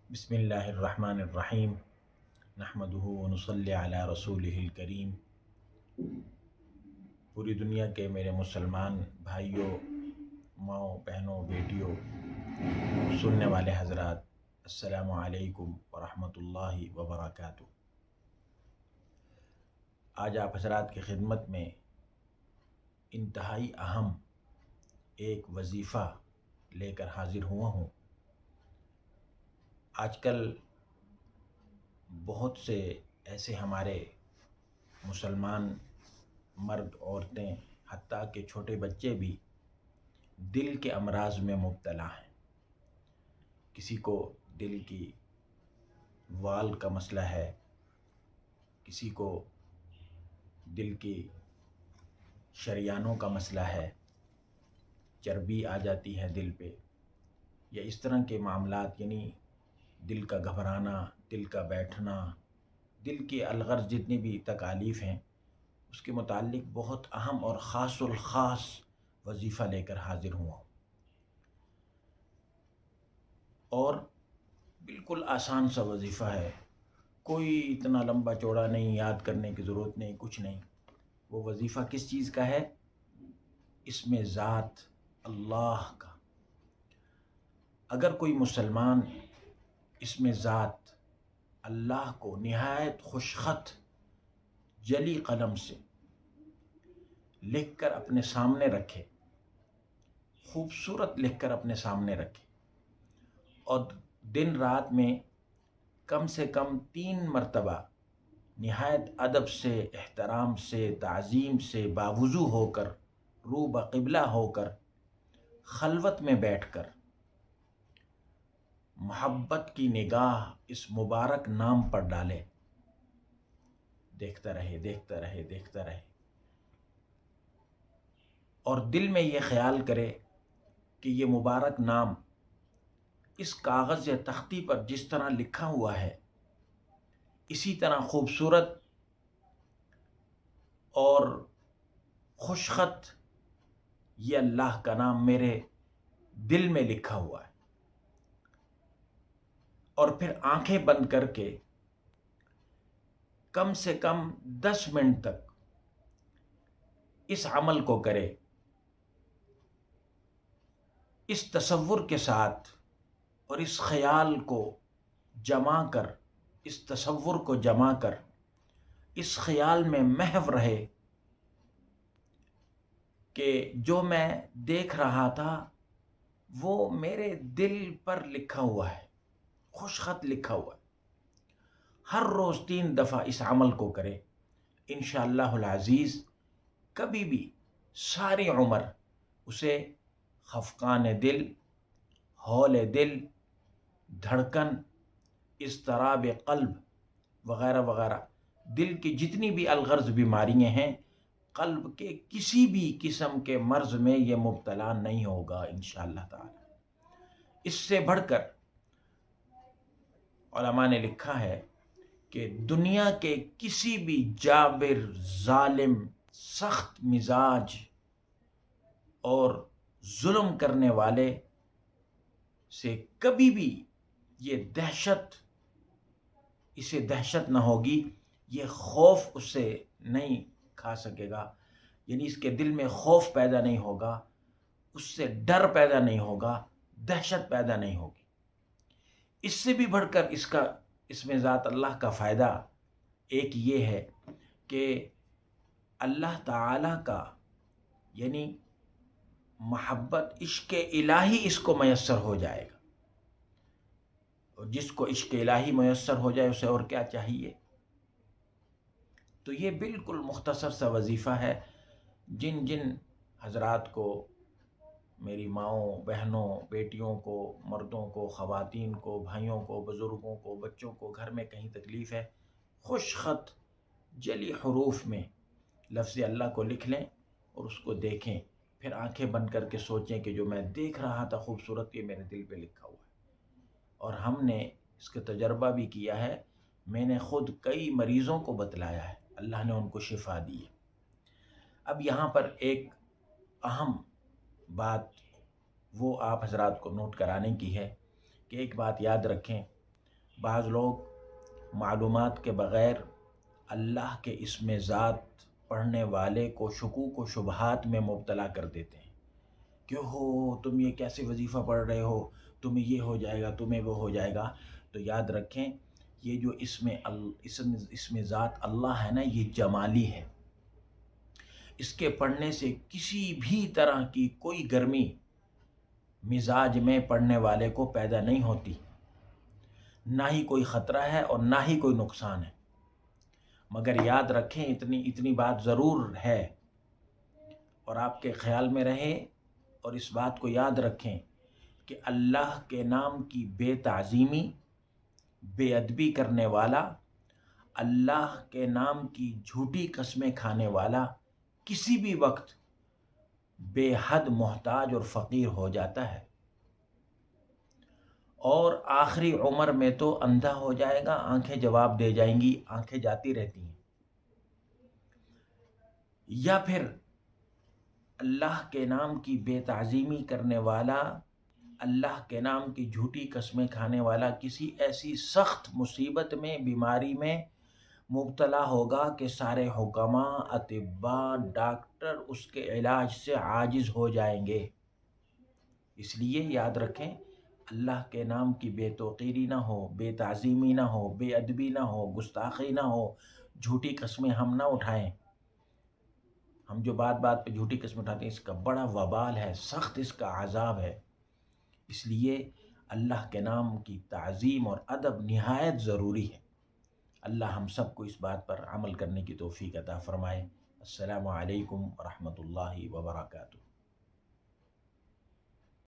بسم اللہ الرحمن الرحیم نحمدہ ونصلی علی رسولہ الکریم۔ پوری دنیا کے میرے مسلمان بھائیوں، ماؤں، بہنوں، بیٹیوں، سننے والے حضرات، السلام علیکم ورحمۃ اللہ وبرکاتہ۔ آج آپ حضرات کی خدمت میں انتہائی اہم ایک وظیفہ لے کر حاضر ہوا ہوں۔ آج کل بہت سے ایسے ہمارے مسلمان مرد، عورتیں، حتیٰ کہ چھوٹے بچے بھی دل کے امراض میں مبتلا ہیں۔ کسی کو دل کی وال کا مسئلہ ہے، کسی کو دل کی شریانوں کا مسئلہ ہے، چربی آ جاتی ہے دل پہ، یا اس طرح کے معاملات، یعنی دل کا گھبرانا، دل کا بیٹھنا، دل کی الغرض جتنی بھی تکالیف ہیں، اس کے متعلق بہت اہم اور خاص الخاص وظیفہ لے کر حاضر ہوا ہوں۔ اور بالکل آسان سا وظیفہ ہے، کوئی اتنا لمبا چوڑا نہیں، یاد کرنے کی ضرورت نہیں، کچھ نہیں۔ وہ وظیفہ کس چیز کا ہے؟ اس میں ذات اللہ کا۔ اگر کوئی مسلمان اس میں ذات اللہ کو نہایت خوشخط جلی قلم سے لکھ کر اپنے سامنے رکھے، خوبصورت لکھ کر اپنے سامنے رکھے، اور دن رات میں کم سے کم 3 مرتبہ نہایت ادب سے، احترام سے، تعظیم سے، باوضو ہو کر، رو بقبلہ ہو کر، خلوت میں بیٹھ کر محبت کی نگاہ اس مبارک نام پر ڈالے، دیکھتا رہے، دیکھتا رہے، دیکھتا رہے، اور دل میں یہ خیال کرے کہ یہ مبارک نام اس کاغذ یا تختی پر جس طرح لکھا ہوا ہے، اسی طرح خوبصورت اور خوشخط یہ اللہ کا نام میرے دل میں لکھا ہوا ہے۔ اور پھر آنکھیں بند کر کے کم سے کم 10 منٹ تک اس عمل کو کرے، اس تصور کے ساتھ اور اس خیال کو جما کر، اس تصور کو جما کر اس خیال میں محو رہے کہ جو میں دیکھ رہا تھا وہ میرے دل پر لکھا ہوا ہے، خوش خط لکھا ہوا ہے۔ ہر روز 3 دفعہ اس عمل کو کرے، انشاءاللہ العزیز کبھی بھی ساری عمر اسے خفقان دل، ہول دل، دھڑکن، اضطراب قلب وغیرہ وغیرہ، دل کی جتنی بھی الغرض بیماریاں ہیں، قلب کے کسی بھی قسم کے مرض میں یہ مبتلا نہیں ہوگا انشاءاللہ تعالی۔ اس سے بڑھ کر علماء نے لکھا ہے کہ دنیا کے کسی بھی جابر، ظالم، سخت مزاج اور ظلم کرنے والے سے کبھی بھی یہ دہشت، اسے دہشت نہ ہوگی، یہ خوف اس سے نہیں کھا سکے گا، یعنی اس کے دل میں خوف پیدا نہیں ہوگا، اس سے ڈر پیدا نہیں ہوگا، دہشت پیدا نہیں ہوگی۔ اس سے بھی بڑھ کر اس میں ذات اللہ کا فائدہ ایک یہ ہے کہ اللہ تعالی کا، یعنی محبت، عشق الہی اس کو میسر ہو جائے گا، اور جس کو عشق الہی میسر ہو جائے اسے اور کیا چاہیے۔ تو یہ بالکل مختصر سا وظیفہ ہے۔ جن جن حضرات کو، میری ماؤں، بہنوں، بیٹیوں کو، مردوں کو، خواتین کو، بھائیوں کو، بزرگوں کو، بچوں کو گھر میں کہیں تکلیف ہے، خوش خط جلی حروف میں لفظ اللہ کو لکھ لیں اور اس کو دیکھیں، پھر آنکھیں بند کر کے سوچیں کہ جو میں دیکھ رہا تھا خوبصورت، یہ میرے دل پہ لکھا ہوا ہے۔ اور ہم نے اس کا تجربہ بھی کیا ہے، میں نے خود کئی مریضوں کو بتلایا ہے، اللہ نے ان کو شفا دی ہے۔ اب یہاں پر ایک اہم بات وہ آپ حضرات کو نوٹ کرانے کی ہے کہ ایک بات یاد رکھیں بعض لوگ معلومات کے بغیر اللہ کے اسم ذات پڑھنے والے کو شکوک و شبہات میں مبتلا کر دیتے ہیں کہ ہو تم یہ کیسے وظیفہ پڑھ رہے ہو، تمہیں یہ ہو جائے گا، تمہیں وہ ہو جائے گا۔ تو یاد رکھیں یہ جو اسم ذات اللہ ہے نا، یہ جمالی ہے۔ اس کے پڑھنے سے کسی بھی طرح کی کوئی گرمی مزاج میں پڑھنے والے کو پیدا نہیں ہوتی، نہ ہی کوئی خطرہ ہے اور نہ ہی کوئی نقصان ہے۔ مگر یاد رکھیں اتنی بات ضرور ہے اور آپ کے خیال میں رہے، اور اس بات کو یاد رکھیں کہ اللہ کے نام کی بے تعظیمی، بے ادبی کرنے والا، اللہ کے نام کی جھوٹی قسمیں کھانے والا کسی بھی وقت بے حد محتاج اور فقیر ہو جاتا ہے، اور آخری عمر میں تو اندھا ہو جائے گا، آنکھیں جواب دے جائیں گی، آنکھیں جاتی رہتی ہیں۔ یا پھر اللہ کے نام کی بے تعظیمی کرنے والا، اللہ کے نام کی جھوٹی قسمیں کھانے والا کسی ایسی سخت مصیبت میں، بیماری میں مبتلا ہوگا کہ سارے حکماء، اطباء، ڈاکٹر اس کے علاج سے عاجز ہو جائیں گے۔ اس لیے یاد رکھیں اللہ کے نام کی بے توقیری نہ ہو، بے تعظیمی نہ ہو، بے ادبی نہ ہو، گستاخی نہ ہو، جھوٹی قسمیں ہم نہ اٹھائیں۔ ہم جو بات بات پہ جھوٹی قسم اٹھاتے ہیں، اس کا بڑا وبال ہے، سخت اس کا عذاب ہے۔ اس لیے اللہ کے نام کی تعظیم اور ادب نہایت ضروری ہے۔ اللہ ہم سب کو اس بات پر عمل کرنے کی توفیق عطا فرمائے۔ السلام علیکم ورحمۃ اللہ وبرکاتہ۔